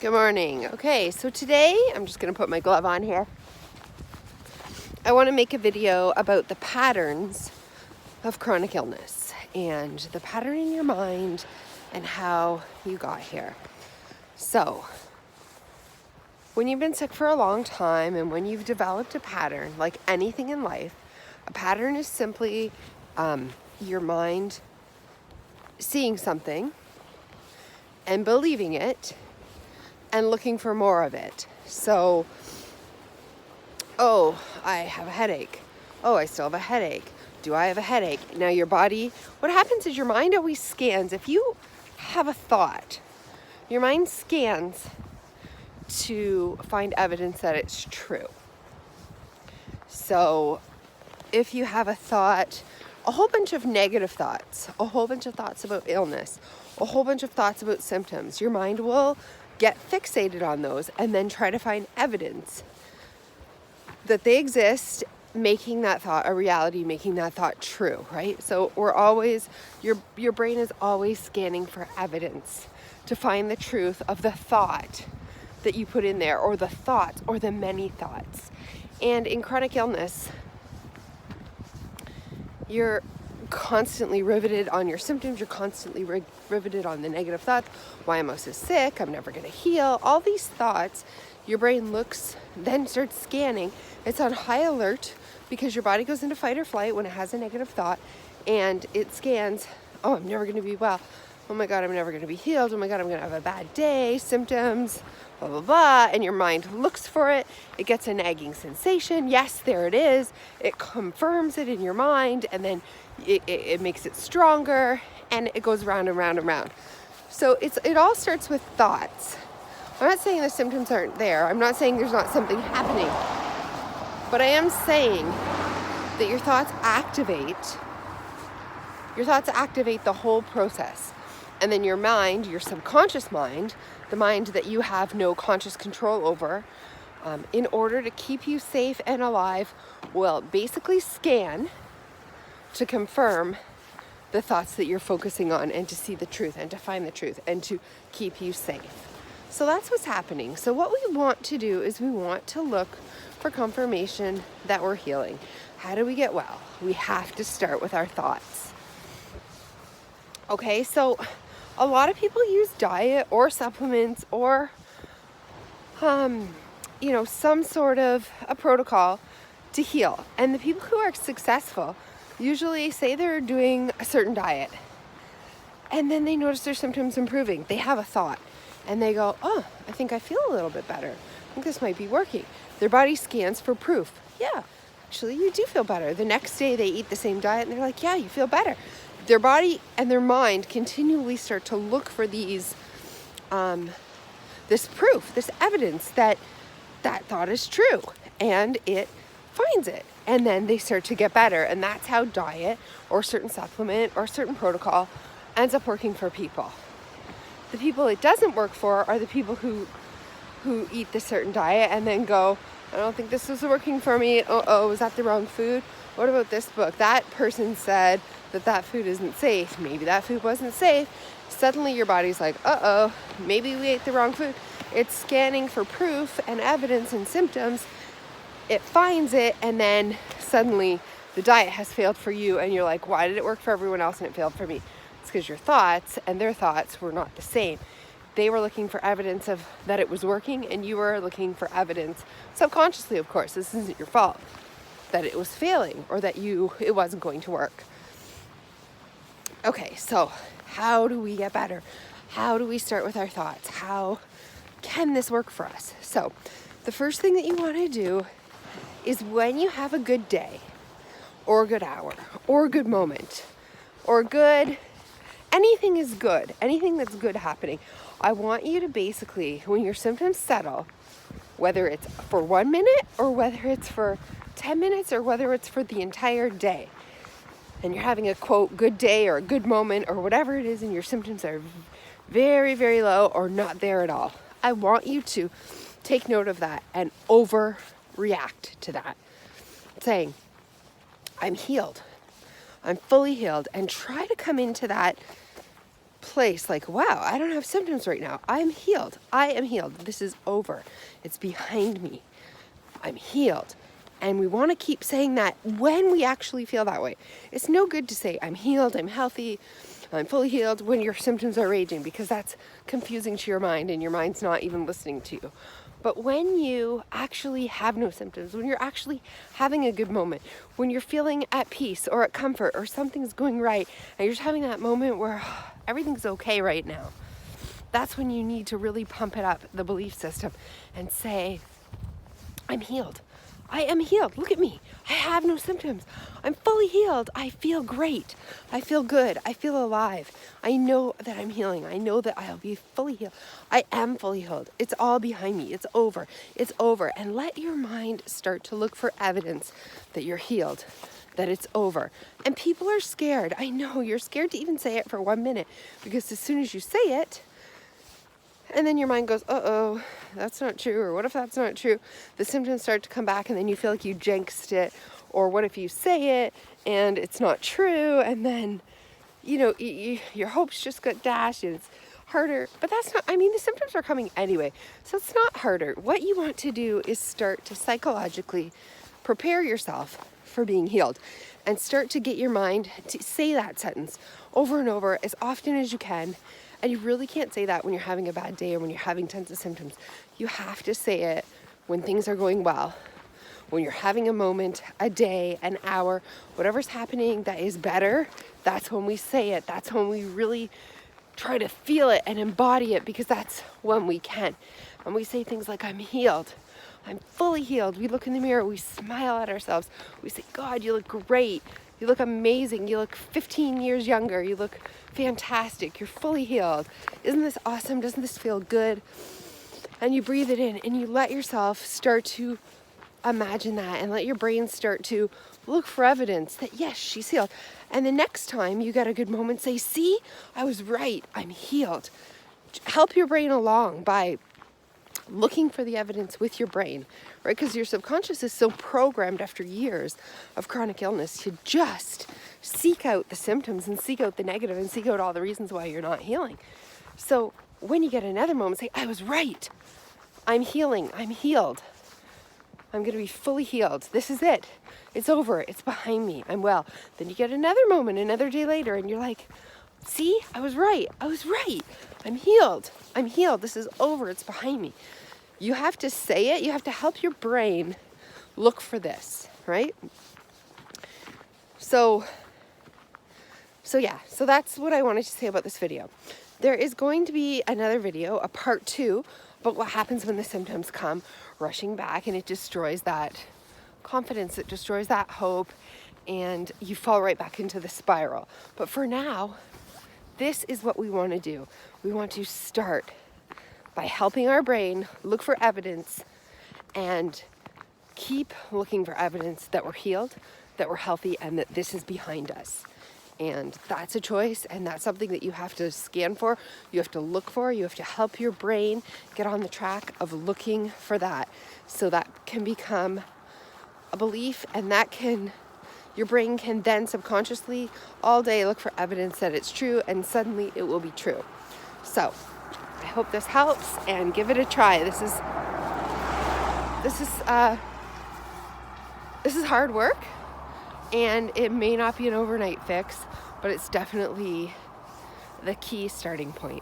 Good morning. Okay, so today I'm just going to put my glove on here. I want to make a video about the patterns of chronic illness and the pattern in your mind and how you got here. So, when you've been sick for a long time and when you've developed a pattern, like anything in life, a pattern is simply your mind seeing something and believing it and looking for more of it. So, oh, I have a headache. Oh, I still have a headache. Do I have a headache? Now your body, what happens is your mind always scans. If you have a thought, your mind scans to find evidence that it's true. So if you have a thought, a whole bunch of negative thoughts, a whole bunch of thoughts about illness, a whole bunch of thoughts about symptoms, your mind will get fixated on those and then try to find evidence that they exist, making that thought a reality, making that thought true, right? So we're always, your brain is always scanning for evidence to find the truth of the thought that you put in there, or the thoughts, or the many thoughts. And in chronic illness, you're constantly riveted on your symptoms. You're constantly riveted on the negative thoughts. Why am I so sick? I'm never going to heal. All these thoughts, your brain looks, then starts scanning. It's on high alert because your body goes into fight or flight when it has a negative thought, and it scans, oh, I'm never going to be well. Oh my God, I'm never going to be healed. Oh my God, I'm going to have a bad day, symptoms, blah, blah, blah. And your mind looks for it. It gets a nagging sensation. Yes, there it is. It confirms it in your mind, and then it makes it stronger, and it goes round and round and round. So it all starts with thoughts. I'm not saying the symptoms aren't there. I'm not saying there's not something happening. But I am saying that your thoughts activate the whole process. And then your mind, your subconscious mind, the mind that you have no conscious control over, in order to keep you safe and alive, will basically scan to confirm the thoughts that you're focusing on, and to see the truth and to find the truth and to keep you safe. So that's what's happening. So what we want to do is we want to look for confirmation that we're healing. How do we get well? We have to start with our thoughts. Okay, so a lot of people use diet or supplements or, some sort of a protocol to heal. And the people who are successful usually say they're doing a certain diet, and then they notice their symptoms improving. They have a thought and they go, oh, I think I feel a little bit better. I think this might be working. Their body scans for proof. Yeah, actually you do feel better. The next day they eat the same diet and they're like, yeah, you feel better. Their body and their mind continually start to look for these, this proof, this evidence that thought is true, and it finds it. And then they start to get better. And that's how diet or certain supplement or certain protocol ends up working for people. The people it doesn't work for are the people who eat this certain diet and then go, I don't think this is working for me. Oh, was that the wrong food? What about this book? That person said that food isn't safe. Maybe that food wasn't safe. Suddenly your body's like, uh-oh, maybe we ate the wrong food. It's scanning for proof and evidence and symptoms. It finds it, and then suddenly the diet has failed for you, and you're like, why did it work for everyone else and it failed for me? It's because your thoughts and their thoughts were not the same. They were looking for evidence of that it was working, and you were looking for evidence, subconsciously, of course, this isn't your fault, that it was failing or that it wasn't going to work. Okay, so how do we get better? How do we start with our thoughts? How can this work for us? So the first thing that you want to do is, when you have a good day or a good hour or a good moment or anything is good, anything that's good happening, I want you to basically, when your symptoms settle, whether it's for 1 minute or whether it's for 10 minutes or whether it's for the entire day, and you're having a quote good day or a good moment or whatever it is, and your symptoms are very, very low or not there at all, I want you to take note of that and overreact to that, saying, I'm healed. I'm fully healed. And try to come into that place like, wow, I don't have symptoms right now. I'm healed. I am healed. This is over. It's behind me. I'm healed. And we want to keep saying that when we actually feel that way. It's no good to say, I'm healed, I'm healthy, I'm fully healed when your symptoms are raging, because that's confusing to your mind and your mind's not even listening to you. But when you actually have no symptoms, when you're actually having a good moment, when you're feeling at peace or at comfort or something's going right, and you're just having that moment where everything's okay right now, that's when you need to really pump it up, the belief system, and say, I'm healed. I am healed. Look at me. I have no symptoms. I'm fully healed. I feel great. I feel good. I feel alive. I know that I'm healing. I know that I'll be fully healed. I am fully healed. It's all behind me. It's over. It's over. And let your mind start to look for evidence that you're healed, that it's over. And people are scared. I know you're scared to even say it for 1 minute, because as soon as you say it, and then your mind goes, uh-oh, that's not true. Or what if that's not true? The symptoms start to come back, and then you feel like you jinxed it. Or what if you say it and it's not true? And then, your hopes just got dashed and it's harder. But that's not, the symptoms are coming anyway. So it's not harder. What you want to do is start to psychologically prepare yourself for being healed, and start to get your mind to say that sentence over and over as often as you can. And you really can't say that when you're having a bad day or when you're having tons of symptoms. You have to say it when things are going well, when you're having a moment, a day, an hour, whatever's happening that is better. That's when we say it. That's when we really try to feel it and embody it, because that's when we can. And we say things like, I'm healed. I'm fully healed. We look in the mirror, we smile at ourselves. We say, God, you look great. You look amazing. You look 15 years younger. You look fantastic. You're fully healed. Isn't this awesome? Doesn't this feel good? And you breathe it in, and you let yourself start to imagine that, and let your brain start to look for evidence that, yes, she's healed. And the next time you get a good moment, say, see, I was right. I'm healed. Help your brain along by looking for the evidence with your brain, right? Because your subconscious is so programmed after years of chronic illness to just seek out the symptoms and seek out the negative and seek out all the reasons why you're not healing. So when you get another moment, say, I was right. I'm healing. I'm healed. I'm going to be fully healed. This is it. It's over. It's behind me. I'm well. Then you get another moment, another day later, and you're like, see, I was right. I was right. I'm healed. I'm healed. This is over. It's behind me. You have to say it. You have to help your brain look for this, right? So that's what I wanted to say about this video. There is going to be another video, a part 2, about what happens when the symptoms come rushing back, and it destroys that confidence, it destroys that hope, and you fall right back into the spiral. But for now, this is what we want to do. We want to start by helping our brain look for evidence and keep looking for evidence that we're healed, that we're healthy, and that this is behind us. And that's a choice, and that's something that you have to scan for, you have to look for, you have to help your brain get on the track of looking for that, so that can become a belief, and your brain can then subconsciously all day look for evidence that it's true, and suddenly it will be true. So I hope this helps, and give it a try. This is hard work, and it may not be an overnight fix, but it's definitely the key starting point.